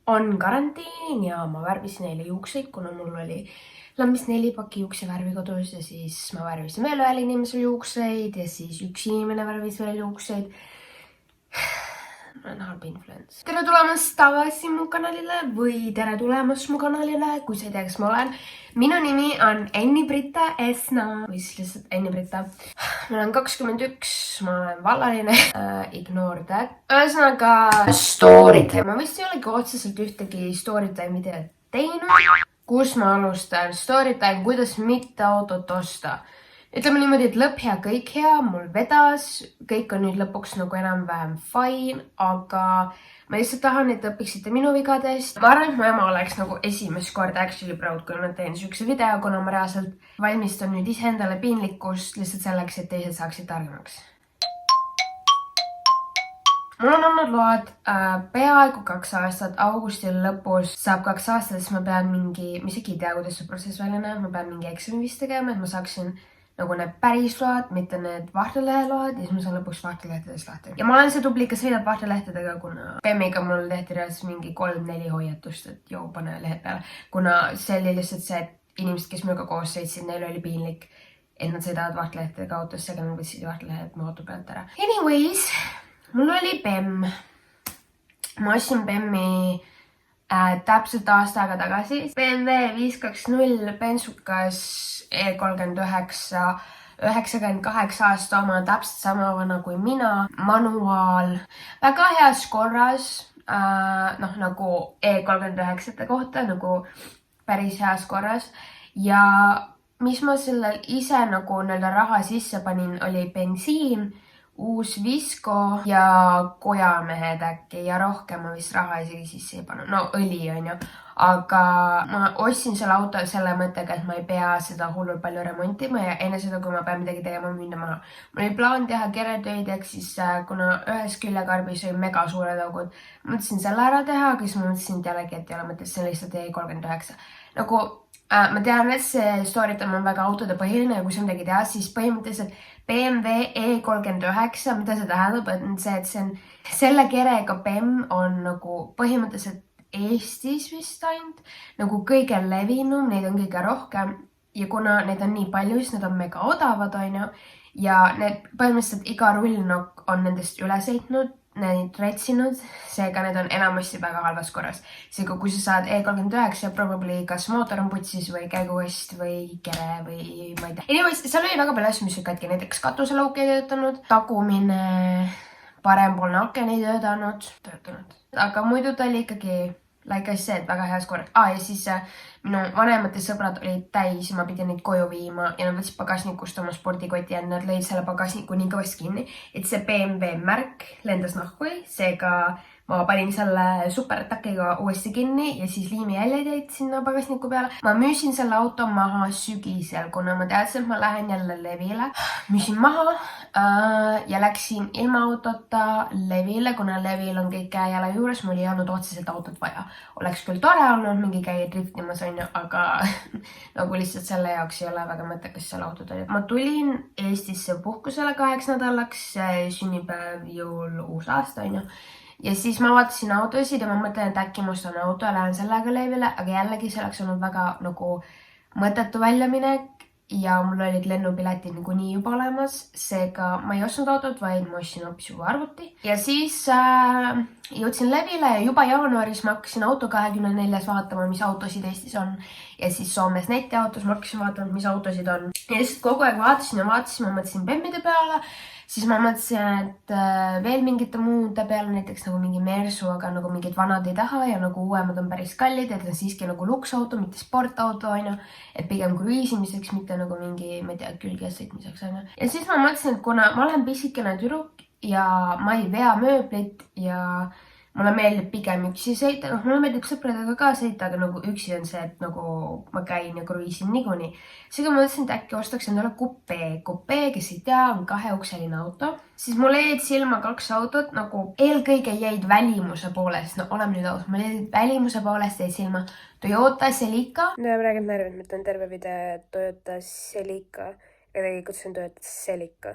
on karantiin ja ma värvisin neile juukseid, kuna mul oli lambist 4 paki juuksevärvi kodus ja siis ma värvisin veel ühel inimesel juukseid ja siis üks inimene värvis veel juukseid. Ma olen halb influence. Tere tulemast tagasi mu kanalile või tere tulemast mu kanalile, kui sa ei tea, kes ma olen. Minu nimi on Enni-Britta Esna või siis lihtsalt Enni-Britta. Ma olen 21, ma olen vallaline. Ignore that. Ühesõnaga story time. Ma vist ei olegi otseselt ühtegi story time videot teinud. Kus ma alustan? Story time, kuidas mitte autot osta. Ütleme niimoodi, et lõpp hea, kõik hea, mul vedas, kõik on nüüd lõpuks nagu enam-vähem fine, aga ma lihtsalt tahan, et õpiksite minu vigadest. Ma arvan, et mu ema oleks nagu esimest korda actually proud, kui ma teen siukse video, kuna ma reaalselt valmistan nüüd iseendale piinlikkust lihtsalt selleks, et teised saaksid targemaks. Mul on olnud load peaaegu 2 aastat, augusti lõpus saab 2 aastat, siis ma pean mingi, ma isegi ei tea, kuidas see protsess välja näeb, ma pean mingi eksami vist tegema, et ma saaksin nagu need päris load, mitte need vahtelehe load ja siis ma saan lõpuks vahtelehtedest lahti. Ja ma olen see tubli, kes sõidab vahtelehtedega, kuna BEM-iga mul tehti reaalselt mingi 3-4 hoiatust, et joo, pane lehed peale. Kuna see oli lihtsalt see, et inimesed, kes minuga koos sõitsid, neil oli piinlik, et nad sõidavad vahtelehtedega autosse, aga nad võtsid vahtelehed mu auto pealt ära. Anyways, mul oli BEM. Ma ostsin BEM-i täpselt aasta aega tagasi. BMW 520 bensukas E39 98 aasta oma, täpselt sama vana kui mina. Manuaal, väga heas korras, nagu E39 kohta, nagu päris heas korras. Ja mis ma sellel ise nagu raha sisse panin, oli bensiin, uus visko ja kojamehed äkki ja rohkem ma vist raha isegi sisse ei pannud. No õli on ju, aga ma ostsin selle auto selle mõttega, et ma ei pea seda hullult palju remontima ja enne seda, kui ma pean midagi tegema, müüa maha. Mul oli plaan teha keretöid, ehk siis kuna ühes küljekarbis oli mega suured augud, mõtlesin selle ära teha, aga siis ma mõtlesin jällegi, et ei ole mõttes, see on lihtsalt E39. Nagu ma tean, et see story time on väga autode põhiline ja kui sa midagi teha, siis põhimõtteliselt BMW E39, mida see tähendab, et see, et see on selle kerega BEM on nagu põhimõtteliselt Eestis vist ainult nagu kõige levinum, neid on kõige rohkem ja kuna neid on nii palju, siis need on mega odavad, on ju, ja need põhimõtteliselt iga rullnokk on nendest üle sõitnud, neid retsinud, seega need on enamasti väga halvas korras. Seega, kui sa saad E39, probably kas mootor on putsis või käigukast või kere või ma ei tea. Anyways, seal oli väga palju asju, mis oli katki. Näiteks katuselauk ei töötanud, tagumine parempoolne aken ei töötanud. Aga muidu ta oli ikkagi, like I said, väga heas korras. Ja siis minu vanemate sõbrad olid täis ja ma pidin neid koju viima ja nad võtsid pagasnikust oma spordikoti ja nad lõid selle pagasniku nii kõvasti kinni, et see BMW märk lendas nahku, seega ma panin selle supertakiga uuesti kinni ja siis liimijäljed jäid sinna pagasniku peale. Ma müüsin selle auto maha sügisel, kuna ma teadsin, et ma lähen jälle levile. Müüsin maha ja läksin ilma autota levile, kuna levil on kõik käejala juures. Mul ei olnud otseselt autot vaja. Oleks küll tore olnud mingi käia driftimas, aga nagu lihtsalt selle jaoks ei ole väga mõttekas seal autod olid. Ma tulin Eestisse puhkusele 8 nädalaks, sünnipäev, jõul, uus aasta, on ju. Ja siis ma vaatasin autosid ja ma mõtlen, et äkki ma ostan auto ja lähen sellega levile, aga jällegi selleks olnud väga nagu mõttetu väljaminek ja mul olid lennupiletid niikuinii juba olemas, seega ma ei ostnud autot, vaid ma ostsin hoopis juba arvuti. Ja siis jõudsin levile ja juba jaanuaris ma hakkasin auto 24 vaatama, mis autosid Eestis on ja siis Soomes netiautos ma hakkasin vaatama, mis autosid on. Ja lihtsalt kogu aeg vaatasin, ma mõtlesin BEM-ide peale. Siis ma mõtlesin, et veel mingite muude peale, näiteks nagu mingi Mersu, aga nagu mingid vanad ei taha ja nagu uuemad on päris kallid, et on siiski nagu luksauto, mitte sportauto, on ju, et pigem kruiisimiseks, mitte nagu mingi, ma ei tea, külges sõitmiseks, on ju. Ja siis ma mõtlesin, et kuna ma olen pisikene tüdruk ja ma ei vea mööblit ja mulle meeldib pigem üksi sõita, mulle meeldib sõpradega ka sõita, aga nagu üksi on see, et nagu ma käin ja kruiisin niikuinii. Seega ma mõtlesin, et äkki ostaks endale kupee. Kupee, kes ei tea, on 2-ukseline auto. Siis mulle jäid silma 2 autot, nagu eelkõige jäid välimuse poolest, no oleme nüüd aus, mulle jäid välimuse poolest jäid silma Toyota Celica. No ja praegu närvid, ma teen terve video Toyota Celica ja tegelikult see on Toyota Celica.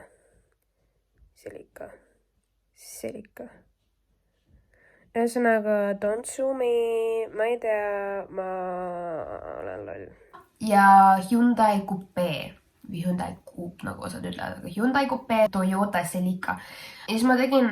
ühesõnaga, don't sue me, ma ei tea, ma olen loll. Ja Hyundai Coupe või Hyundai Coupe, nagu osad ütlevad, aga Hyundai Coupe, Toyota Celica. Ja siis ma tegin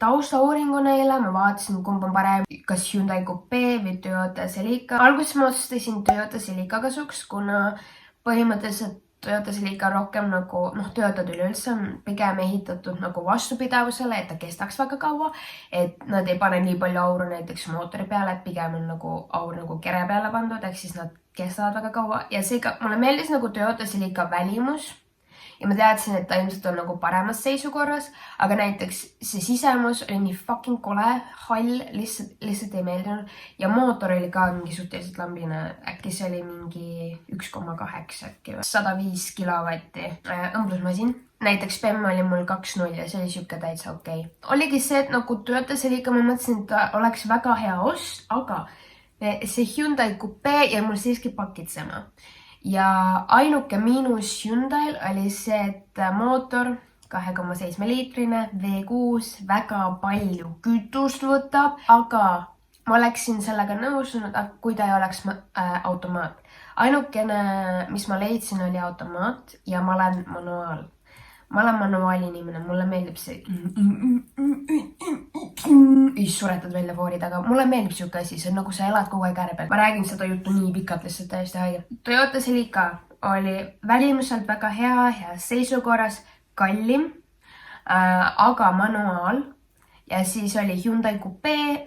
taustauuringu neile, ma vaatasin, kumb on parem, kas Hyundai Coupe või Toyota Celica. Alguses ma otsustasin Toyota Celica kasuks, kuna põhimõtteliselt Toyota Celica rohkem nagu, Toyotad üleüldse on pigem ehitatud nagu vastupidavusele, et ta kestaks väga kaua, et nad ei pane nii palju auru näiteks mootori peale, et pigem on nagu aur nagu kere peale pandud, ehk siis nad kestavad väga kaua ja seega mulle meeldis nagu Toyota Celica välimus ja ma teadsin, et ta ilmselt on nagu paremas seisukorras, aga näiteks see sisemus oli nii fucking kole, hall, lihtsalt ei meeldinud ja mootor oli ka mingi suhteliselt lambine, äkki see oli mingi 1,8 äkki või 105 kilovatti õmblusmasin. Näiteks BEM oli mul 2.0 ja see oli siuke täitsa okei. Oligi see, et nagu Toyota Celica ma mõtlesin, et ta oleks väga hea ost, aga see Hyundai Coupe jäi mul siiski pakitsema. Ja ainuke miinus Hyundai'l oli see, et mootor 2,7 liitrine V6 väga palju kütust võtab, aga ma oleksin sellega nõustunud, kui ta ei oleks automaat. Ainukene, mis ma leidsin, oli automaat ja ma olen manuaal. Ma olen manuaali inimene, mulle meeldib see suretad välja voorid, aga mulle meeldib siuke asi, see on nagu sa elad kogu aeg ääre peal. Ma räägin seda juttu nii pikalt, lihtsalt täiesti haige. Toyota Celica oli välimuselt väga hea seisukorras, kallim, aga manuaal ja siis oli Hyundai Coupe,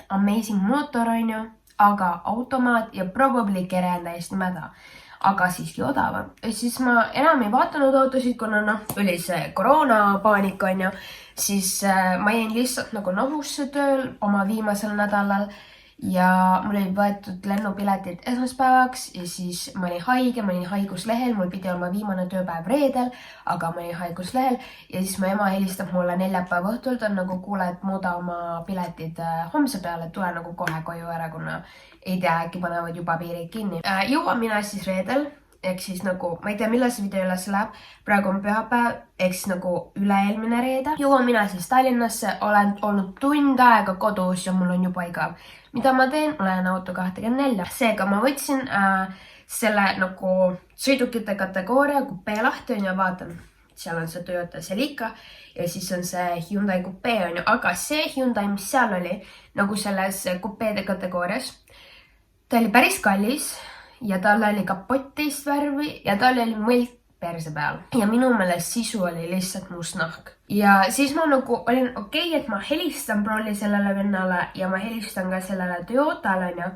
amazing mootor on ju, aga automaat ja probably kere on täiesti mäda. Aga siiski odavam. Ja siis ma enam ei vaatanud autosid, kuna oli see koroonapaanika on ju, siis ma jäin lihtsalt nagu nohusse tööl oma viimasel nädalal ja mul oli võetud lennupiletid esmaspäevaks ja siis ma olin haige, ma olin haiguslehel, mul pidi olema viimane tööpäev reedel, aga ma olin haiguslehel ja siis mu ema helistab mulle neljapäeva õhtul, ta on nagu kuule, et muuda oma piletid homse peale, et tule nagu kohe koju ära, kuna ei tea, äkki panevad juba piirid kinni. Jõuan mina siis reedel, ehk siis nagu, ma ei tea, millal see video üles läheb, praegu on pühapäev, ehk siis nagu üle-eelmine reede. Jõuan mina siis Tallinnasse, olen olnud tund aega kodus ja mul on juba igav. Mida ma teen? Ma lähen auto 24. Seega ma võtsin selle nagu sõidukite kategooria Coupe lahti on ja vaatan, seal on see Toyota Celica ja siis on see Hyundai Coupe on ju, aga see Hyundai, mis seal oli nagu selles Coupe'de kategoorias, ta oli päris kallis ja tal oli kapott teist värvi ja tal oli mõlk perse peal. Ja minu meelest sisu oli lihtsalt must nahk. Ja siis ma nagu olin okei, et ma helistan prolli sellele vennale ja ma helistan ka sellele Toyotale,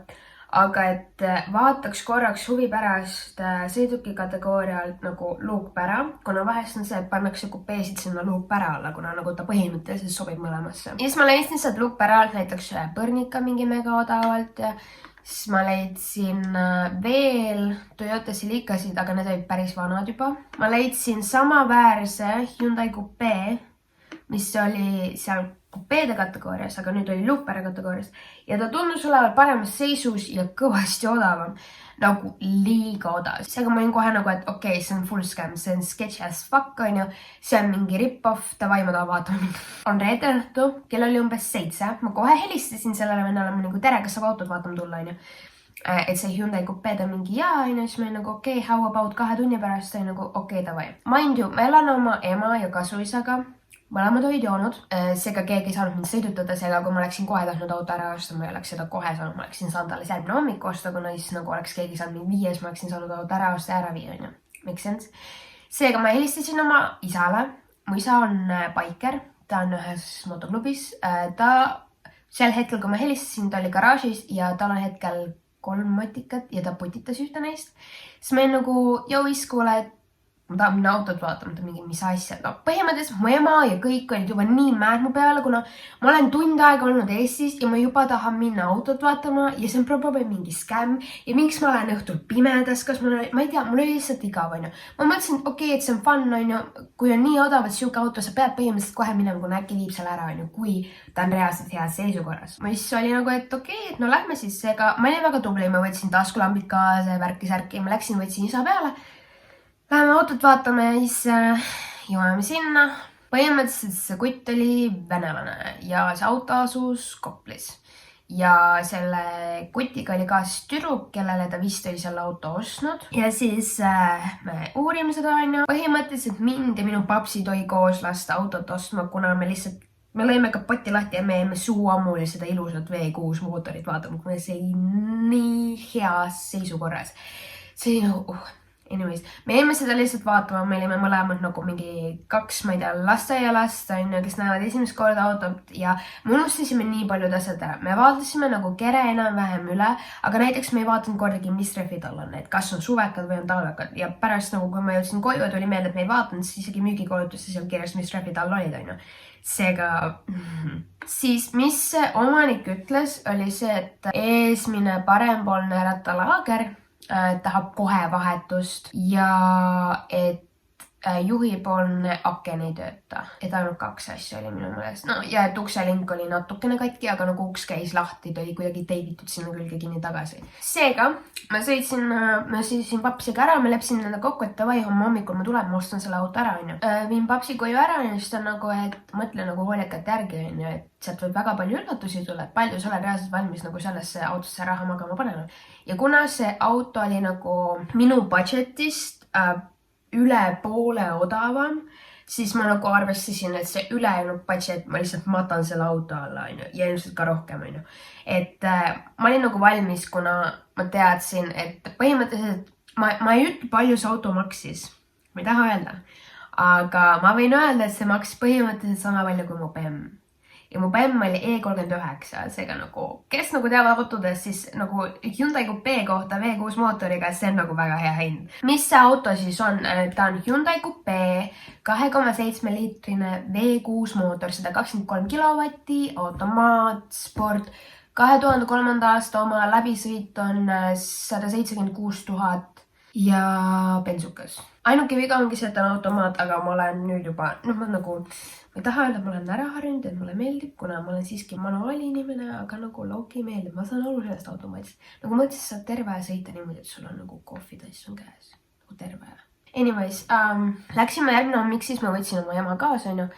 aga et vaataks korraks huvi pärast sõiduki kategoorialt nagu luukpära, kuna vahest on see, et pannakse kupeesid sinna luukpära alla, kuna nagu ta põhimõtteliselt sobib mõlemasse. Ja siis ma leidsin sealt luukpära alt näiteks põrnika mingi mega odavalt ja siis ma leidsin veel Toyota Celicasid, aga need olid päris vanad juba. Ma leidsin samaväärse Hyundai Coupe, mis oli seal Coupe'de kategoorias, aga nüüd oli luukpära kategoorias. Ja ta tundus olevat paremas seisus ja kõvasti odavam. Nagu liiga odav. Seega ma olin kohe nagu, et okei, see on full scam, see on sketch as fuck on ju. See on mingi rip-off, davai, ma tahan vaatama. On reede õhtu, kell oli umbes 7. Ma kohe helistasin sellele vennale, ma nagu tere, kas saab autot vaatama tulla on ju. Et see Hyundai Coupe ta mingi jaa on ju, siis ma olin nagu okei, how about 2 tunni pärast oli nagu okei, davai. Mind you, ma elan oma ema ja kasuisaga. Mõlemad olid joonud, seega keegi ei saanud mind sõidutada, seega kui ma oleksin kohe tahtnud auto ära osta, ma ei oleks seda kohe saanud, ma oleksin saanud alles järgmine hommik osta, kuna siis nagu oleks keegi saanud mind viia, siis ma oleksin saanud auto ära osta ja ära viia, on ju. Make sense? Seega ma helistasin oma isale, mu isa on biker, ta on ühes motoklubis, ta sel hetkel, kui ma helistasin, ta oli garaažis ja tal on hetkel 3 motikat ja ta putitas ühte neist, siis ma olin nagu, jõu iskuule, et ma tahan minna autot vaatama, mingi mis asja. No, põhimõtteliselt mu ema ja kõik olid juba nii määd mu peale, kuna ma olen tund aega olnud Eestis ja ma juba tahan minna autot vaatama ja see on probably mingi scam ja miks ma lähen õhtul pimedas, kas ma ei tea, mul oli lihtsalt igav, on ju. Ma mõtlesin, okei, et see on fun, on ju, kui on nii odav, et siuke auto, sa pead põhimõtteliselt kohe minema, kuna äkki viib selle ära, on ju, kui ta on reaalselt heas seisukorras. Ma siis oli nagu, et okei, et no lähme siis, seega ma olin väga tubli, ma võtsin taskulambid kaasa ja värki-särki, ma võtsin isa peale. Läheme autot vaatama ja siis jõuame sinna. põhimõtteliselt see kutt oli venelane ja see auto asus Koplis. Ja selle kutiga oli kaasas tüdruk, kellele ta vist oli selle auto ostnud. Ja siis me uurime seda, onju. Põhimõtteliselt mind ja minu papsi toi koos lasta autot ostma, kuna me lõime kapoti lahti ja me jäime suu ammuli seda ilusat V6 mootorit vaatama, kuna see oli nii heas seisukorras. See oli nagu... Anyways, me jäime seda lihtsalt vaatama, me olime mõlemad nagu mingi 2, ma ei tea, lasteaialast, kes näevad esimest korda autot ja me unustasime nii paljud asjad ära. Me vaatasime nagu kere enam-vähem üle, aga näiteks me ei vaatanud kordagi, mis rehvid tal on, et kas on suvekad või on talvekad. Ja pärast nagu, kui ma jõudsin koju, tuli meelde, et me ei vaadanud, siis isegi müügikoolutusse seal kirjas, mis rehvid tal olid, onju. Seega, siis mis omanik ütles, oli see, et eesmine parempoolne rattalaager tahab kohe vahetust ja et juhipoolne aken ei tööta. Et ainult 2 asja oli minu meelest. No, ja et ukselink oli natukene katki, aga nagu uks käis lahti, ta oli kuidagi teibitud sinna külge kinni tagasi. Seega, ma sõitsin papsiga ära, me lepsin nende kokku, et davai, homme hommikul ma tulen, ma ostan selle auto ära, onju. Viin papsi koju ära ja siis ta nagu, et mõtle nagu hoolikalt järgi, onju, et sealt võib väga palju üllatusi tulla, et palju sa oled reaalselt valmis nagu sellesse autosse raha magama panema. Ja kuna see auto oli nagu minu budgetist üle poole odavam, siis ma nagu arvestasin, et see ülejäänud budget, ma lihtsalt matan selle auto alla, onju, ja ilmselt ka rohkem, onju. Et ma olin nagu valmis, kuna ma teadsin, et põhimõtteliselt ma ei ütle, palju see auto maksis. Ma ei taha öelda. Aga ma võin öelda, et see maksis põhimõtteliselt sama palju kui mu BM. Ja mu BM oli E39, seega nagu, kes nagu teavad autodest, siis nagu Hyundai Coupe kohta V6 mootoriga, see on nagu väga hea hind. Mis see auto siis on? Ta on Hyundai Coupe 2,7 liitrine V6 mootor, 123 kilovatti, automaat, sport. 2003. aasta oma läbisõit on 176 000 ja bensukas. Ainuke viga ongi see, et on automaat, aga ma olen nüüd juba, ma nagu... Ma ei taha öelda, et ma olen ära harjunud, et mulle meeldib, kuna ma olen siiski manuaali inimene, aga nagu lauki meeldib. Ma saan aru sellest automaatist. Nagu mõtlesin, sa saad terve aja sõita niimoodi, et sul on nagu kohvitass on käes. Nagu terve aja. Anyways, läksime järgmine hommik, siis ma võtsin oma ema kaasa, onju.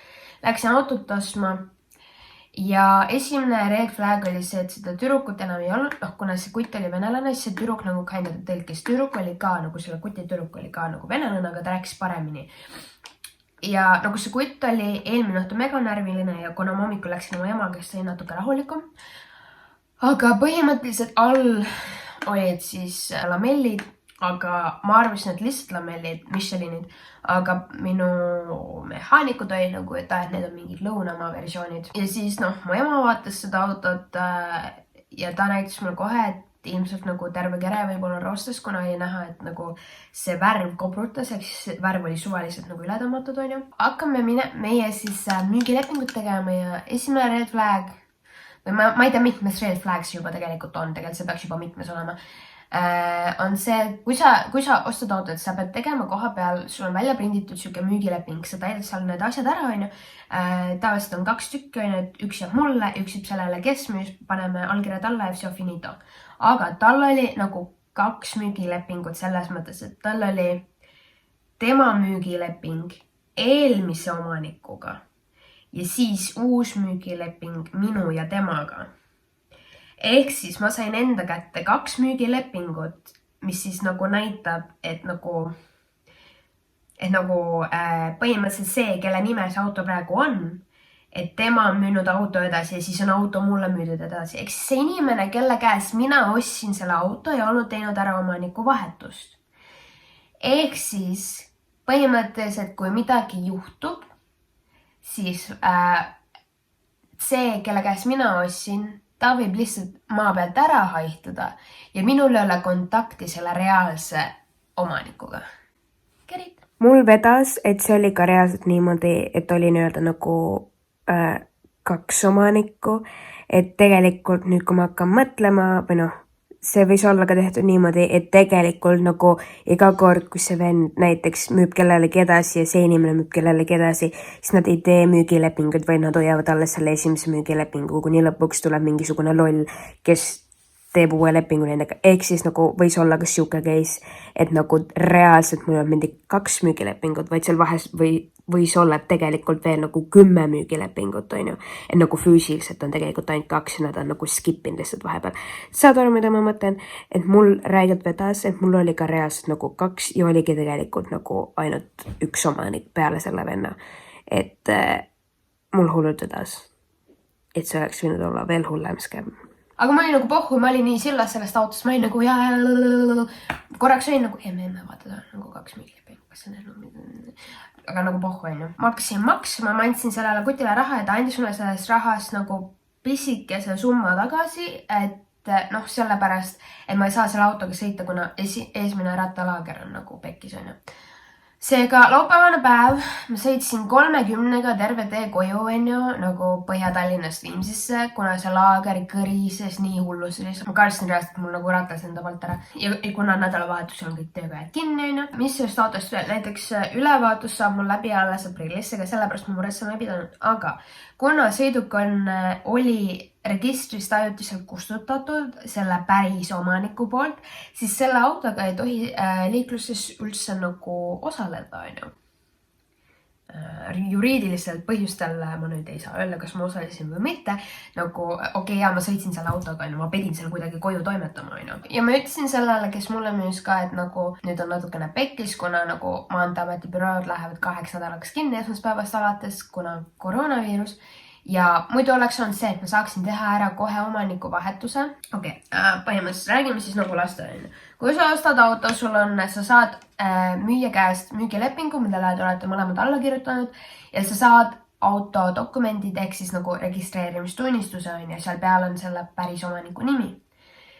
Läksin autot ostma ja esimene red flag oli see, et seda tüdrukut enam ei olnud. Kuna see kutt oli venelane, siis see tüdruk nagu kaindada tõlkis. Tüdruk oli ka, nagu selle kuti tüdruk oli ka nagu venelane, aga ta rääkis paremini. Ja nagu see kutt oli eelmine õhtu mega närviline ja kuna ma hommikul läksin oma ema, kes oli natuke rahulikum. Aga põhimõtteliselt all olid siis lamellid, aga ma arvasin, et lihtsalt lamellid, Michelinid. Aga minu mehaanikud oli nagu, et need on mingid lõunamaa versioonid. Ja siis mu ema vaatas seda autot ja ta näitas mulle kohe, et ilmselt nagu terve kere võib-olla roostes, kuna oli näha, et nagu see värv koprutas, ehk siis värv oli suvaliselt nagu üle tõmmatud, onju. Hakkame meie siis müügilepingut tegema ja esimene red flag, või ma ei tea, mitmes red flags juba tegelikult on, tegelikult see peaks juba mitmes olema, on see, kui sa ostad autot, sa pead tegema koha peal, sul on välja prinditud siuke müügileping, sa täidad seal need asjad ära, onju. Tavaliselt on 2 tükki, onju, et üks jääb mulle, üks jääb sellele, kes müüs, paneme allkirjad alla ja see on finito. Aga tal oli nagu 2 müügilepingut selles mõttes, et tal oli tema müügileping eelmise omanikuga ja siis uus müügileping minu ja temaga. Ehk siis ma sain enda kätte 2 müügilepingut, mis siis nagu näitab, et nagu põhimõtteliselt see, kelle nime see auto praegu on, et tema on müünud auto edasi ja siis on auto mulle müüdud edasi. Ehk siis see inimene, kelle käes mina ostsin selle auto ja olnud teinud ära omaniku vahetust. Ehk siis põhimõtteliselt, kui midagi juhtub, siis see, kelle käes mina ostsin, ta võib lihtsalt maa pealt ära haihtuda ja minul ei ole kontakti selle reaalse omanikuga. Kerid? Mul vedas, et see oli ka reaalselt niimoodi, et oli nii-öelda nagu 2 omanikku, et tegelikult nüüd, kui ma hakkan mõtlema, või see võis olla ka tehtud niimoodi, et tegelikult nagu iga kord, kui see vend näiteks müüb kellelegi edasi ja see inimene müüb kellelegi edasi, siis nad ei tee müügilepingut, vaid nad hoiavad alles selle esimese müügilepingu, kuni lõpuks tuleb mingisugune loll, kes teeb uue lepingu nendega, ehk siis nagu võis olla ka siuke case, et nagu reaalselt mul on mingi 2 müügilepingut, vaid seal vahest võis olla tegelikult veel nagu 10 müügilepingut, on ju. Et nagu füüsiliselt on tegelikult ainult 2 ja nad on nagu skippinud lihtsalt vahepeal. Saad aru, mida ma mõtlen? Et mul räigelt vedas, et mul oli ka reaalselt nagu 2 ja oligi tegelikult nagu ainult 1 omanik peale selle venna. Et mul hullult vedas. Et see oleks võinud olla veel hullem skäm. Aga ma olin nagu pohhu, ma olin nii sillas sellest autost, ma olin nagu korraks olin nagu emme, vaata ta on nagu 2 müügilepingu. Aga nagu pohhu on ju. Ma hakkasin maksma, ma andsin sellele kutile raha ja ta andis mulle sellest rahast nagu pisikese summa tagasi, et noh, sellepärast, et ma ei saa selle autoga sõita, kuna eesmine rattalaager on nagu pekkis on ju. Seega laupäevane päev, ma sõitsin 30-ga terve tee koju on ju, nagu Põhja-Tallinnast Viimsisse, kuna see laager kõrises nii hulluses. Ma kartsin reaalselt, et mul nagu ratas enda poolt ära. Ja kuna nädalavahetusel on kõik töökajad kinni on ju. Mis sellest autost veel? Näiteks ülevaatus saab mul läbi alles aprillis, ega sellepärast ma muretsema ei pidanud. Aga kuna sõiduk oli registrist ajutiselt kustutatud selle päris omaniku poolt, siis selle autoga ei tohi liikluses üldse nagu osaleda, on ju. Juriidiliselt põhjustel ma nüüd ei saa öelda, kas ma osalesin või mitte. Nagu, okei, ma sõitsin selle autoga, ma pidin seal kuidagi koju toimetama, on ju. Ja ma ütlesin sellele, kes mulle müüs ka, et nagu nüüd on natukene pekkis, kuna nagu Maanteeameti bürood lähevad 8 nädalaks kinni esmaspäevast alates, kuna koroonaviirus. Ja muidu oleks olnud see, et ma saaksin teha ära kohe omaniku vahetuse. Okei, põhimõtteliselt räägime siis nagu lasteaine. Kui sa ostad auto, sul on, sa saad müüja käest müügilepingu, millele te olete mõlemad alla kirjutanud ja sa saad auto dokumendid ehk siis nagu registreerimistunnistuse on ja seal peal on selle päris omaniku nimi.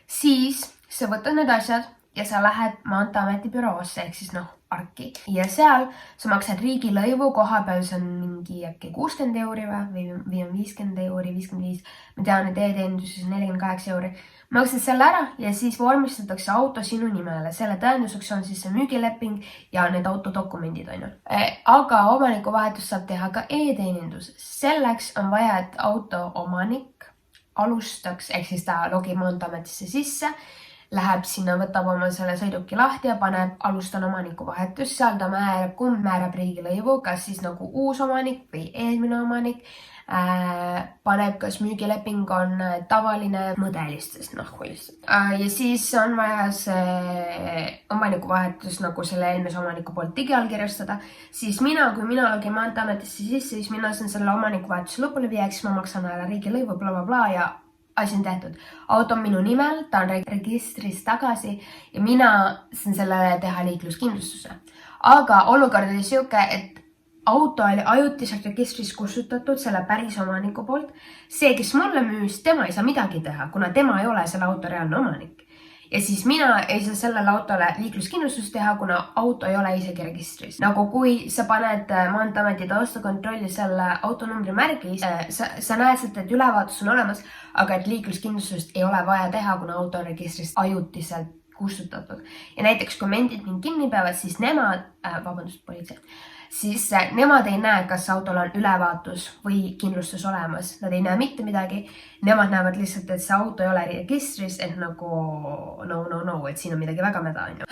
Siis sa võtad need asjad ja sa lähed Maanteeameti büroosse ehk siis noh, parki. Ja seal sa maksad riigilõivu koha peal, see on mingi äkki 60 euri või 50 euri, 55. Ma tean, et e-teeninduses 48 euri. Maksad selle ära ja siis vormistatakse auto sinu nimele. Selle tõenduseks on siis see müügileping ja need autodokumendid on ju. Aga omaniku vahetus saab teha ka e-teeninduses. Selleks on vaja, et auto omanik alustaks, ehk siis ta logib Maanteeametisse sisse, läheb sinna, võtab oma selle sõiduki lahti ja paneb alustan omaniku vahetus. Seal ta määrab, kumb määrab riigilõivu, kas siis nagu uus omanik või eelmine omanik. Paneb, kas müügileping on tavaline mõdelistest nahkulist. Ja siis on vaja see omaniku vahetus nagu selle eelmise omaniku poolt digiallkirjastada. Siis kui mina login Maanteeametisse sisse, siis mina saan selle omaniku vahetuse lõpule viia, eks ma maksan ära riigilõivu, bla ja asi on tehtud. Auto on minu nimel, ta on registris tagasi ja mina saan selle teha liikluskindlustuse. Aga olukord oli siuke, et auto oli ajutiselt registris kustutatud selle päris omaniku poolt. See, kes mulle müüs, tema ei saa midagi teha, kuna tema ei ole selle auto reaalne omanik. Ja siis mina ei saa sellele autole liikluskindlustust teha, kuna auto ei ole isegi registris. Nagu kui sa paned Maanteeameti taustakontrolli selle autonumbri märgi, sa näed sealt, et ülevaatus on olemas, aga et liikluskindlustust ei ole vaja teha, kuna auto on registrist ajutiselt kustutatud. Ja näiteks kui mendid mind kinni peavad, siis politsei, siis nemad ei näe, kas autol on ülevaatus või kindlustus olemas. Nad ei näe mitte midagi. Nemad näevad lihtsalt, et see auto ei ole registris, et nagu no, et siin on midagi väga mäda, on ju.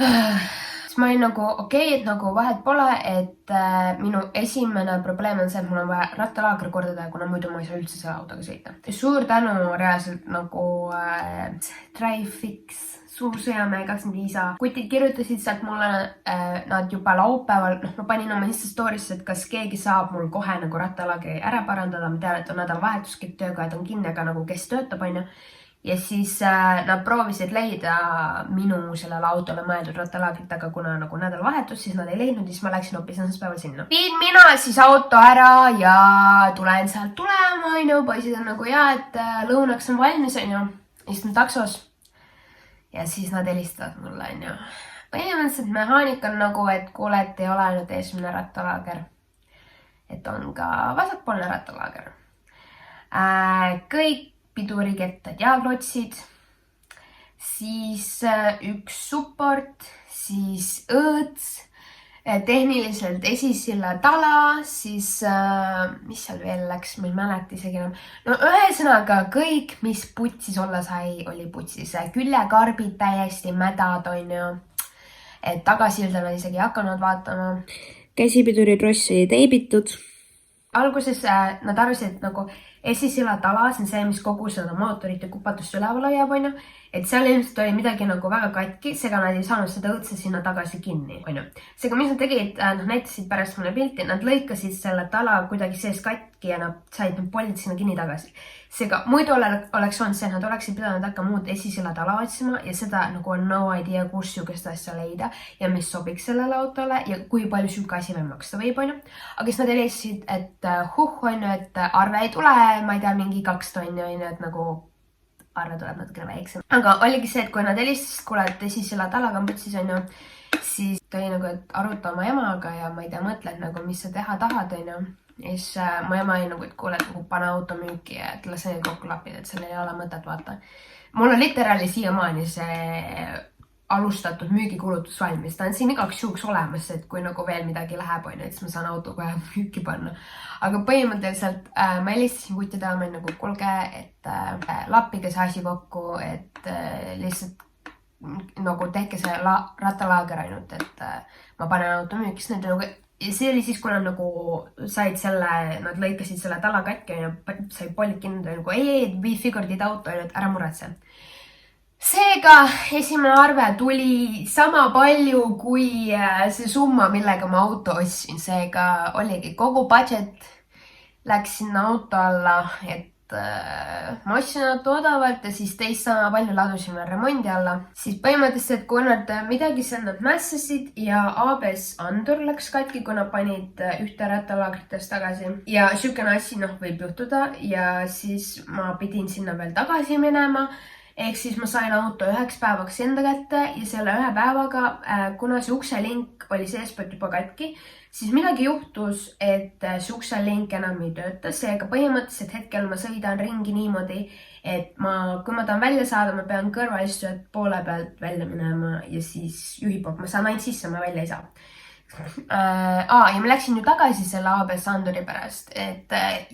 Siis ma olin nagu okei, et nagu vahet pole, et minu esimene probleem on see, et mul on vaja rattalaager korda teha, kuna muidu ma ei saa üldse selle autoga sõita. Suur tänu reaalselt nagu Trifix, suur sõjamäe 25A. Kutid kirjutasid sealt mulle nad juba laupäeval, ma panin oma Insta storisse, et kas keegi saab mul kohe nagu rattalaagri ära parandada. Ma tean, et on nädalavahetus, kõik töökajad on kinni, aga nagu kes töötab, on ju. Ja siis nad proovisid leida minu sellele autole mõeldud rattalaagrit, aga kuna nagu nädalavahetus, siis nad ei leidnud, siis ma läksin hoopis esmaspäeval sinna. Viin mina siis auto ära ja tulen sealt tulema, on ju. Poisid on nagu et lõunaks on valmis, on ju. Istun taksos. Ja siis nad helistavad mulle, on ju. Põhimõtteliselt mehaanik on nagu, et kuule, et ei ole nüüd esimene rattalaager. Et on ka vasakpoolne rattalaager. Kõik pidurikettad ja klotsid. Siis üks support, siis õõts, tehniliselt esisilla tala, siis mis seal veel läks, ma ei mäleta isegi enam. No ühesõnaga kõik, mis putsis olla sai, oli putsis. Küljekarbid täiesti mädad, on ju. Et tagasilda nad isegi ei hakanud vaatama. Käsipiduritross oli teibitud. Alguses nad arvasid, et nagu esisilla tala, see on see, mis kogu seda mootorite kupatust üleval hoiab, on ju. Et seal ilmselt oli midagi nagu väga katki, seega nad ei saanud seda õudse sinna tagasi kinni, on ju. Seega mis nad tegid, nad näitasid pärast mulle pilti, nad lõikasid selle tala kuidagi sees katki ja nad said need pollid sinna kinni tagasi. Seega muidu oleks olnud see, et nad oleksid pidanud hakkama muud esisilla tala otsima ja seda nagu on no idea, kus sihukest asja leida ja mis sobiks sellele autole ja kui palju sihuke asi veel maksta võib, on ju. Aga siis nad helistasid, et on ju, et arve ei tule, ma ei tea, mingi 2 tonni, on ju, et nagu arve tuleb natukene väiksem. Aga oligi see, et kui nad helistasid, kuule, et esisilla talaga on putsis, on ju, siis ta oli nagu, et aruta oma emaga ja ma ei tea, mõtled nagu, mis sa teha tahad, on ju. Ja siis mu ema oli nagu, et kuule, et nagu pane auto müüki ja et lase neid kokku lapida, et sellel ei ole mõtet, vaata. Mul on literaali siiamaani see alustatud müügikulutus valmis. Ta on siin igaks juhuks olemas, et kui nagu veel midagi läheb, on ju, et siis ma saan auto kohe müüki panna. Aga põhimõtteliselt ma helistasin kuti taama nagu, kulge, et lappige see asi kokku, et lihtsalt nagu tehke see rattalaager ainult, et ma panen auto müüki, siis need nagu. Ja see oli siis, kui nad nagu said selle, nad lõikasid selle tala katki ja sai pollid kinni, nagu ei, we figured it out, et ära muretse. Seega esimene arve tuli sama palju kui see summa, millega ma auto ostsin. Seega oligi kogu budget läks sinna auto alla, et ma ostsin auto odavalt ja siis teist sama palju ladusime remondi alla. Siis põhimõtteliselt, kui nad midagi seal nad mässasid ja ABS andur läks katki, kui nad panid ühte rattalaagritest tagasi. Ja sihukene asi võib juhtuda ja siis ma pidin sinna veel tagasi minema. Ehk siis ma sain auto 1 päevaks enda kätte ja selle 1 päevaga, kuna see ukselink oli seespoolt juba katki, siis midagi juhtus, et see ukselink enam ei tööta. Seega põhimõtteliselt hetkel ma sõidan ringi niimoodi, et kui ma tahan välja saada, ma pean kõrvalistujad poole pealt välja minema ja siis juhi poolt. Ma saan ainult sisse, ma välja ei saa. Ja ma läksin ju tagasi selle ABS anduri pärast,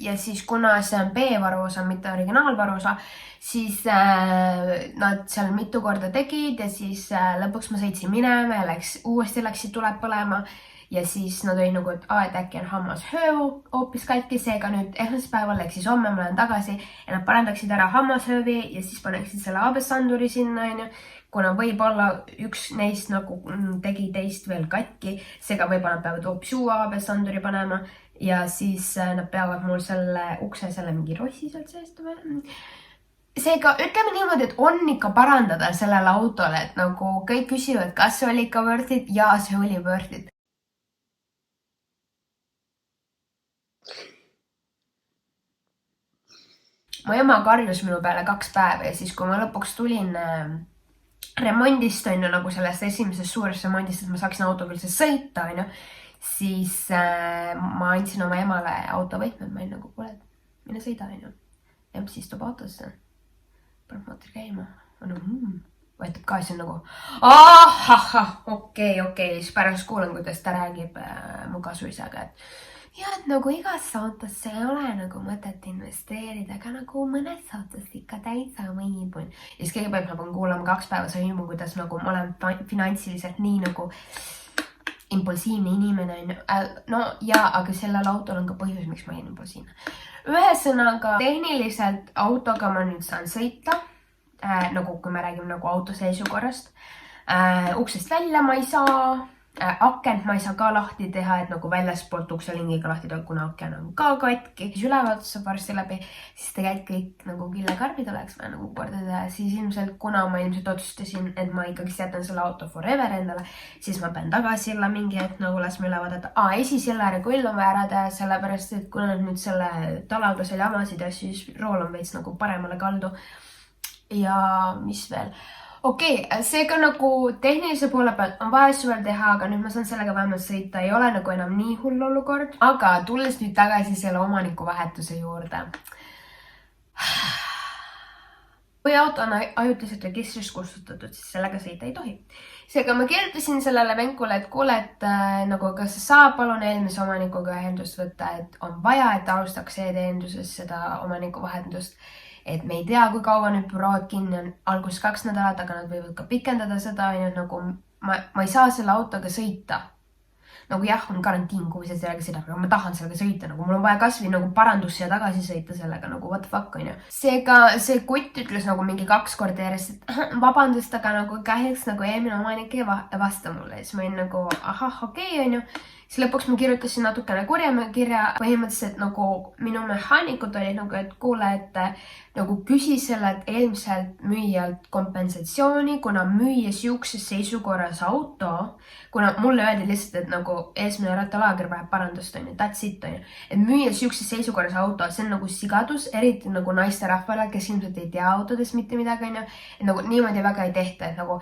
ja siis kuna see on B-varuosa, mitte originaalvaruosa, siis nad seal mitu korda tegid ja siis lõpuks ma sõitsin minema ja uuesti läksid tuled põlema ja siis nad olid nagu, et äkki on hammashööv hoopis katki, seega nüüd esmaspäeval ehk siis homme ma lähen tagasi ja nad parandaksid ära hammashöövi ja siis paneksid selle ABS anduri sinna, on ju. Kuna võib-olla üks neist nagu tegi teist veel katki, seega võib-olla nad peavad hoopis uue ABS anduri panema ja siis nad peavad mul selle ukse selle mingi rossi sealt seest või. Seega ütleme niimoodi, et on ikka parandada sellele autole, et nagu kõik küsivad, kas see oli ikka worth it ja see oli worth it. Mu ema karjus minu peale 2 päeva ja siis, kui ma lõpuks tulin remondist, on ju, nagu sellest esimesest suurest remondist, et ma saaksin autoga üldse sõita, on ju, siis ma andsin oma emale autovõtmed, ma olin nagu, kuule, mine sõida, on ju. Emps istub autosse, paneb mootori käima, võetab gaasi nagu, okei, siis pärast kuulan, kuidas ta räägib mu kasuisaga, et ja, et nagu igasse autosse ei ole nagu mõtet investeerida, aga nagu mõnes autosse ikka täitsa võib. Ja siis kõigepealt ma pean kuulama 2 päeva sõimu, kuidas nagu ma olen finantsiliselt nii nagu impulsiivne inimene. No ja, aga sellel autol on ka põhjus, miks ma olen impulsiivne. Ühesõnaga, tehniliselt autoga ma nüüd saan sõita, nagu kui me räägime nagu auto seisukorrast. Uksest välja ma ei saa. Akent ma ei saa ka lahti teha, et nagu väljaspoolt ukselingiga lahti teha, kuna aken on ka katki. Siis ülevaatust saab varsti läbi, siis tegelikult kõik nagu küljekarbid oleks vaja nagu korda teha. Siis ilmselt, kuna ma ilmselt otsustasin, et ma ikkagi jätan selle auto forever endale, siis ma pean tagasilla mingi hetk nagu laskma üle vaadata. Esisilla regull on vaja ära teha, sellepärast, et kuna nüüd selle talaga seal jamasid ja siis rool on veits nagu paremale kaldu. Ja mis veel? Okei, seega nagu tehnilise poole pealt on vaja asju veel teha, aga nüüd ma saan sellega vähemalt sõita, ei ole nagu enam nii hull olukord. Aga tulles nüüd tagasi selle omaniku vahetuse juurde. kui auto on ajutiselt registrist kustutatud, siis sellega sõita ei tohi. Seega ma kirjutasin sellele venkule, et kuule, et nagu kas sa saab palun eelmise omanikuga ühendust võtta, et on vaja, et alustaks e-teeninduses seda omaniku vahendust. Et me ei tea, kui kaua nüüd bürood kinni on, alguses 2 nädalat, aga nad võivad ka pikendada seda, nagu ma ei saa selle autoga sõita. Nagu jah, on karantiin, kui see sellega sõidab, aga ma tahan sellega sõita, nagu mul on vaja kasvõi nagu parandusse ja tagasi sõita sellega, nagu what the fuck, on ju. Seega see kutt ütles nagu mingi 2 korda järjest, et vabandust, aga nagu kahjuks nagu eelmine omanik ei vasta mulle. Siis ma olin nagu, ahah, okei, on ju. Siis lõpuks ma kirjutasin natukene kirja põhimõtteliselt nagu minu mehaanikud olid nagu, et kuule, et nagu küsi sellelt eelmiselt müüjalt kompensatsiooni, kuna müüa siukses seisukorras auto, kuna mulle öeldi lihtsalt, et nagu eesmine rattalaager vajab parandust, on ju, that's it, on ju. Et müüa siukses seisukorras auto, see on nagu sigadus, eriti nagu naiste rahvale, kes ilmselt ei tea autodest mitte midagi, on ju. Et nagu niimoodi väga ei tehta, et nagu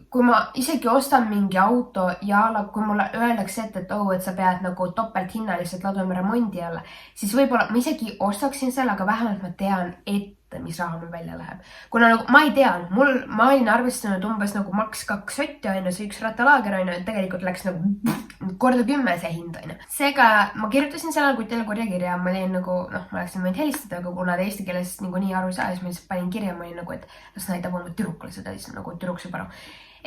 kui ma isegi ostan mingi auto ja kui mulle öeldakse et sa pead nagu topelthinnaliselt laduma remondi alla, siis võib-olla ma isegi ostaksin selle, aga vähemalt ma tean ette, mis raha mul välja läheb. Kuna nagu ma ei tea, ma olin arvestanud umbes nagu maks 2 sotti, on ju, see 1 rattalaager, on ju, et tegelikult läks nagu korda 10 see hind, on ju. Seega ma kirjutasin sellele kutile kirja, ma olin nagu, ma läksin võinud helistada, aga kuna ta eesti keeles nagu nii aru ei saa, siis ma lihtsalt panin kirja, ma olin nagu, et las näitab oma tüdrukule seda, siis nagu tüdruk saab aru.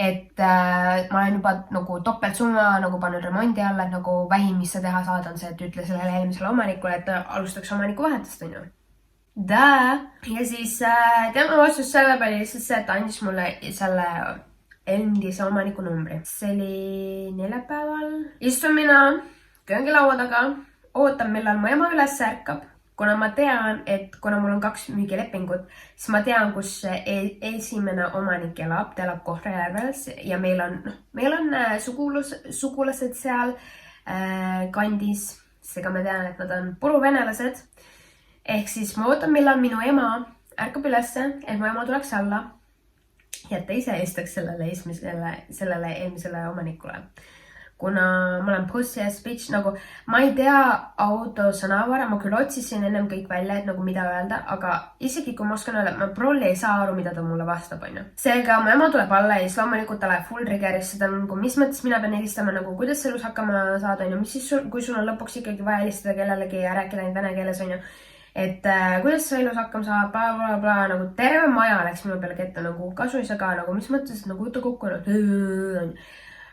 Et ma olen juba nagu topeltsumma nagu pannud remondi alla, et nagu vähim, mis sa teha saad, on see, et ütle sellele eelmisele omanikule, et alustaks omaniku vahetust, on ju. Ja siis tema vastus selle peale lihtsalt see, et ta andis mulle selle endise omaniku numbri. See oli neljapäeval. Istun mina köögilaua taga, ootan, millal mu ema üles ärkab. Kuna ma tean, et kuna mul on 2 müügilepingut, siis ma tean, kus esimene omanik elab, ta elab Kohtla-Järves ja meil on sugulased seal kandis. Seega ma tean, et nad on puruvenelased. Ehk siis ma ootan, millal minu ema ärkab ülesse, et mu ema tuleks alla ja ta ise istaks sellele eelmisele omanikule. Kuna ma olen pussy ass bitch, nagu ma ei tea auto sõnavara, ma küll otsisin ennem kõik välja, et nagu mida öelda, aga isegi kui ma oskan öelda, ma prolli ei saa aru, mida ta mulle vastab, on ju. Seega mu ema tuleb alla ja siis loomulikult ta läheb full trigger'is, seda nagu mis mõttes mina pean helistama, nagu kuidas elus hakkama saada, on ju, mis siis kui sul on lõpuks ikkagi vaja helistada kellelegi ja rääkida ainult vene keeles, on ju. Et kuidas sa elus hakkama saab, bla, nagu terve maja läks minu peale ketta, nagu kasu ei saa ka, nagu mis mõttes, nagu jutu kokku,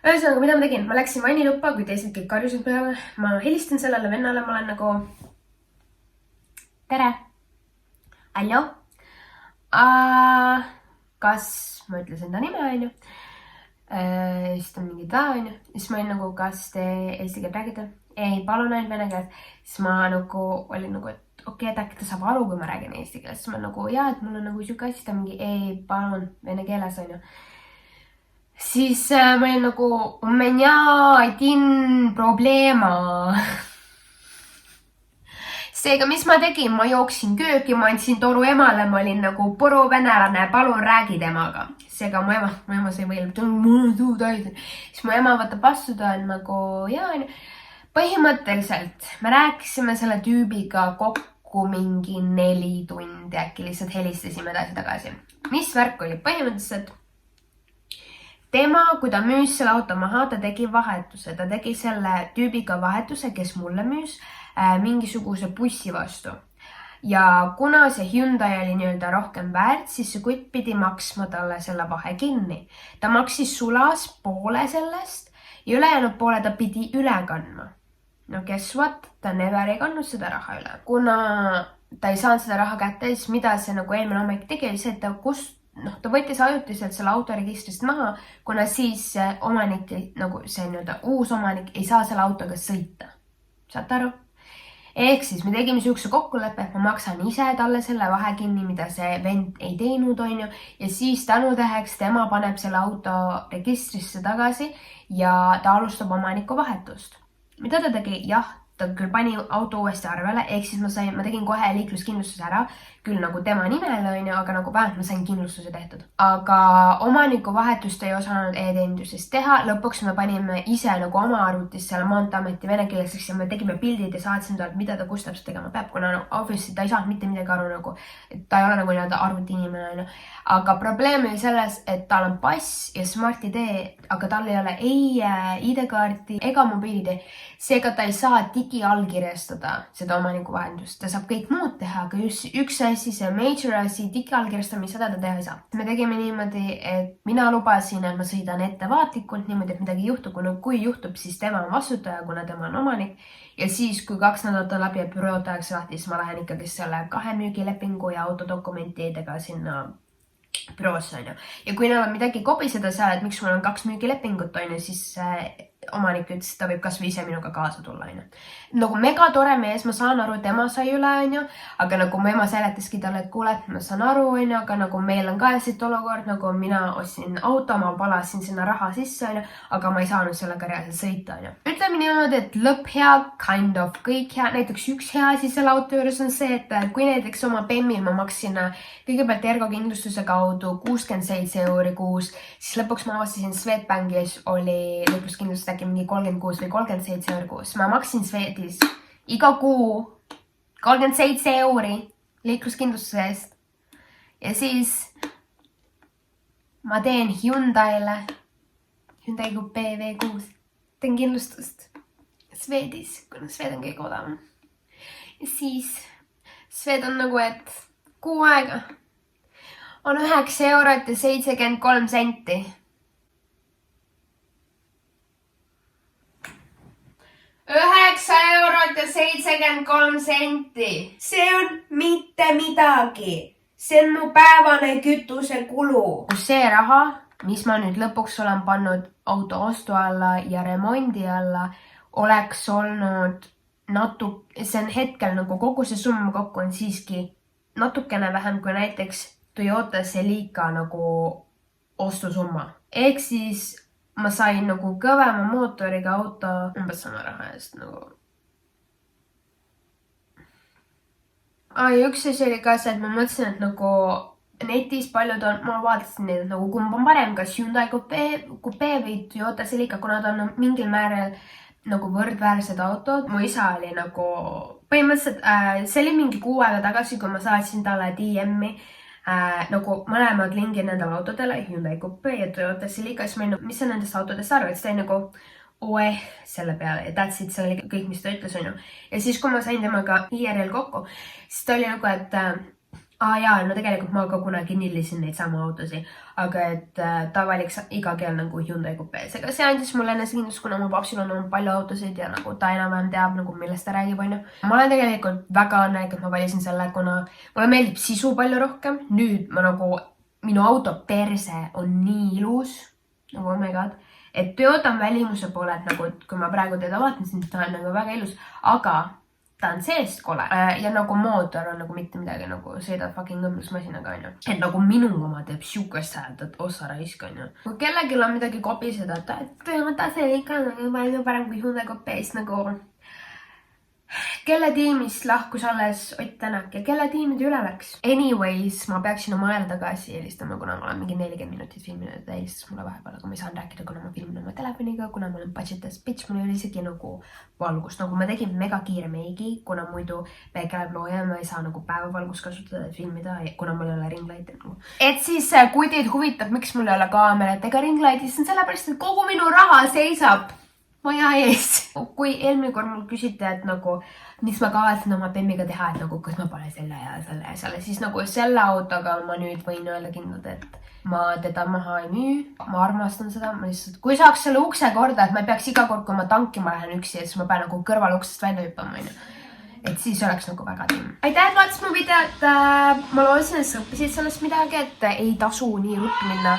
ühesõnaga, mida ma tegin? Ma läksin vanniluppa, kui teised kõik karjusid peale. Ma helistan sellele vennale, ma olen nagu tere. Aljo? Kas, ma ütlesin ta nime, on ju. Siis ta mingi ta, on ju. Siis ma olin nagu, kas te eesti keelt räägite? Ei, palun ainult vene keelt. Siis ma nagu olin nagu, et okei, et äkki ta saab aru, kui ma räägin eesti keeles. Siis ma nagu, jaa, et mul on nagu siuke asi, ta mingi, ei, palun vene keeles, on ju. Siis ma olin nagu, у меня один проблема. Seega, mis ma tegin? Ma jooksin kööki, ma andsin toru emale, ma olin nagu puruvenelane, palun räägi temaga. Seega mu ema sai võilb, mul on suu täis. Siis mu ema võtab vastu, ta on nagu, jaa, põhimõtteliselt me rääkisime selle tüübiga kokku mingi 4 tundi, äkki lihtsalt helistasime edasi-tagasi. Mis värk oli? Põhimõtteliselt tema, kui ta müüs selle auto maha, ta tegi vahetuse. Ta tegi selle tüübiga vahetuse, kes mulle müüs mingisuguse bussi vastu. Ja kuna see Hyundai oli nii-öelda rohkem väärt, siis see kutt pidi maksma talle selle vahe kinni. Ta maksis sulas poole sellest ja ülejäänud poole ta pidi üle kandma. No guess what? Ta never ei kandnud seda raha üle. Kuna ta ei saanud seda raha kätte, siis mida see nagu eelmine omanik tegi, oli see, et ta võttis ajutiselt selle autoregistrist maha, kuna siis omanik, nagu see nii-öelda uus omanik ei saa selle autoga sõita. Saate aru? Ehk siis me tegime siukse kokkuleppe, et ma maksan ise talle selle vahe kinni, mida see vend ei teinud, on ju. Ja siis tänutäheks tema paneb selle auto registrisse tagasi ja ta alustab omaniku vahetust. Mida ta tegi? Jah, ta küll pani auto uuesti arvele, ehk siis ma tegin kohe liikluskindlustuse ära. küll nagu tema nimel onju, aga nagu vähemalt ma sain kindlustuse tehtud. aga omaniku vahetust ei osanud e-teeninduses teha, lõpuks me panime ise nagu oma arvutis selle Maanteeameti venekeelseks ja me tegime pildid ja saatsime talle, mida ta kus täpselt tegema peab, kuna no, obviously ta ei saanud mitte midagi aru nagu, et ta ei ole nagu nii-öelda arvuti inimene onju. aga probleem oli selles, et tal on pass ja Smart-ID, aga tal ei ole ei ID-kaarti ega mobiil-ID. Seega ta ei saa digiallkirjastada seda omaniku vahendust, ta saab kõik muud teha, aga just üks asi, see major asi, digiallkirjastamine, seda ta teha ei saa. Me tegime niimoodi, et mina lubasin, et ma sõidan ettevaatlikult niimoodi, et midagi ei juhtu, kui juhtub, siis tema on vastutaja, kuna tema on omanik. Ja siis, kui 2 nädalat on läbi ja bürood tehakse lahti, siis ma lähen ikkagi selle 2 müügilepingu ja autodokumentidega sinna büroosse onju. Ja kui neil on midagi kobiseda seal, et miks mul on 2 müügilepingut onju, siis omanik ütles, et ta võib kasvõi ise minuga kaasa tulla onju. Nagu mega tore mees, ma saan aru, tema sai üle onju, aga nagu mu ema seletaski talle, et kuule, et ma saan aru onju, aga nagu meil on ka siit olukord, nagu mina ostsin auto, ma valasin sinna raha sisse onju, aga ma ei saanud sellega reaalselt sõita onju. Ütleme niimoodi, et lõpp hea, kind of, kõik hea, näiteks üks hea asi selle auto juures on see, et kui näiteks oma BEM-il ma maksin kõigepealt Ergo kindlustuse kaudu 67 € kuus, siis lõpuks ma avastasin Swedbankis oli lõpuskindlustus äkki mingi 36 või 37 € kuus. Ma maksin Swedis iga kuu 37 € liikluskindlustuse eest. Ja siis ma teen Hyundai Coupe V6. Teen kindlustust Swedis, kuna Swed on kõige odavam. Ja siis Swed on nagu, et kuu aega on 9 € ja 73 senti. 9 € ja 73 senti. See on mitte midagi. See on mu päevane kütusekulu. See raha, mis ma nüüd lõpuks olen pannud auto ostu alla ja remondi alla, oleks olnud see on hetkel nagu kogu see summa kokku on siiski natukene vähem kui näiteks Toyota Celica nagu ostusumma. Ehk siis ma sain nagu kõvema mootoriga auto umbes sama raha eest nagu. Ja üks asi oli ka see, et ma mõtlesin, et nagu netis paljud on, ma vaatasin neid, nagu kumb on parem, kas Hyundai Coupe või Toyota Celica, kuna ta on mingil määrel nagu võrdväärsed autod. Mu isa oli nagu, põhimõtteliselt see oli mingi 6 aega tagasi, kui ma saatsin talle DM-i nagu mõlemad lingid nendele autodele, Hyundai Coupe ja Toyota Celica, siis ma olin, mis sa nendest autodest arvad, siis ta oli nagu selle peale ja that's it, see oli kõik, mis ta ütles onju. Ja siis, kui ma sain temaga IRL kokku, siis ta oli nagu, et jaa, no tegelikult ma ka kunagi nillisin neid samu autosid, aga et ta valiks iga keel nagu Hyundai Coupe. Seega see andis mulle enesekindlust, kuna mu papsil on palju autosid ja nagu ta enam-vähem teab nagu millest ta räägib onju. Ma olen tegelikult väga õnnelik, et ma valisin selle, kuna mulle meeldib sisu palju rohkem. Nüüd ma nagu, minu auto perse on nii ilus, nagu oh my god, et Toyota on välimuse poole, et nagu, kui ma praegu teda vaatan, siis ta on nagu väga ilus, aga ta on seest kole ja nagu mootor on nagu mitte midagi, nagu sõidab fucking õmblusmasinaga onju. Et nagu minu oma teeb siukest häält, et ossa raisk onju. Kui kellelgi on midagi kobiseda, et Toyota Celica on palju parem kui Hyundai Coupe, siis nagu kelle tiimist lahkus alles Ott Tänak ja kelle tiimide üle läks. Anyways, ma peaksin oma ajale tagasi helistama, kuna ma olen mingi 40 minutit filminud, ta helistas mulle vahepeal, aga ma ei saanud rääkida, kuna ma filmin oma telefoniga, kuna ma olen budgetas bitch, mul ei ole isegi nagu valgust. Nagu ma tegin mega kiire meigi, kuna muidu päike läheb looja ja ma ei saa nagu päevavalgust kasutada, et filmida, kuna mul ei ole ringlight nagu. Et siis, kui teid huvitab, miks mul ei ole kaamerat ega ringlighti, siis on sellepärast, et kogu minu raha seisab maja ees. Kui eelmine kord mul küsiti, et nagu, mis ma kavatsen oma BEM-iga teha, et nagu, kas ma pole selle ja selle, siis nagu selle autoga ma nüüd võin öelda kindlalt, et ma teda maha ei müü. Ma armastan seda, ma lihtsalt, kui saaks selle ukse korda, et ma ei peaks iga kord, kui ma tankima lähen üksi, siis ma pean nagu kõrval uksest välja hüppama, et siis oleks nagu väga timm. Aitäh, et vaatasid mu videot. Ma lootsin, et sa õppisid sellest midagi, et ei tasu nii ruttu minna.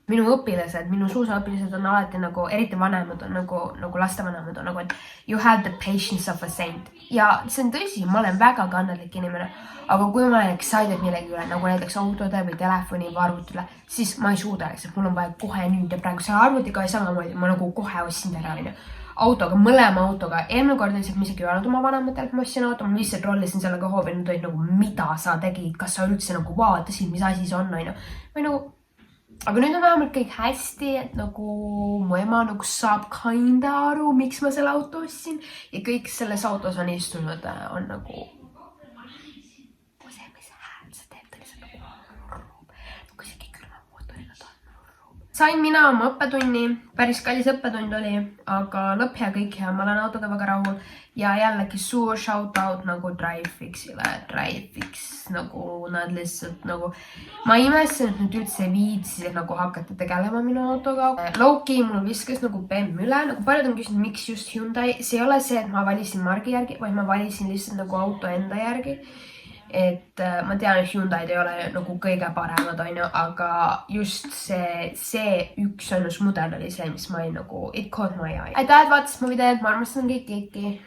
Minu õpilased, minu suusaõpilased on alati nagu, eriti vanemad on nagu lastevanemad on nagu, et you have the patience of a saint. Ja see on tõsi, ma olen väga kannatlik inimene, aga kui ma olen excited millegi üle, nagu näiteks autode või telefoni või arvutile, siis ma ei suuda, sest mul on vaja kohe nüüd ja praegu selle arvutiga ja samamoodi ma nagu kohe ostsin ära. autoga, mõlema autoga. Eelmine kord lihtsalt ma isegi ei öelnud oma vanematele, et ma ostsin auto, ma lihtsalt rollisin sellega hoovi, nad olid nagu, mida sa tegid, kas sa üldse nagu vaatasid, mis asi see on, onju. Või nagu, aga nüüd on vähemalt kõik hästi, et nagu mu ema nagu saab kinda aru, miks ma selle auto ostsin ja kõik selles autos on istunud, on nagu sain mina oma õppetunni, päris kallis õppetund oli, aga lõpp hea, kõik hea, ma olen autoga väga rahul ja jällegi suur shout out nagu Drivefixile, Drivefix nagu nad lihtsalt nagu, ma imestasin, et nüüd üldse viitsi nagu hakata tegelema minu autoga. Low-key mul viskas nagu BEM üle, nagu paljud on küsinud, miks just Hyundai, see ei ole see, et ma valisin margi järgi, vaid ma valisin lihtsalt nagu auto enda järgi. Et ma tean, et Hyundai'd ei ole nagu kõige paremad, onju, aga just see üks ainus mudel oli see, mis ma ei nagu, it caught my eye. Aitäh, et vaatasid mu videot, ma armastan kõiki.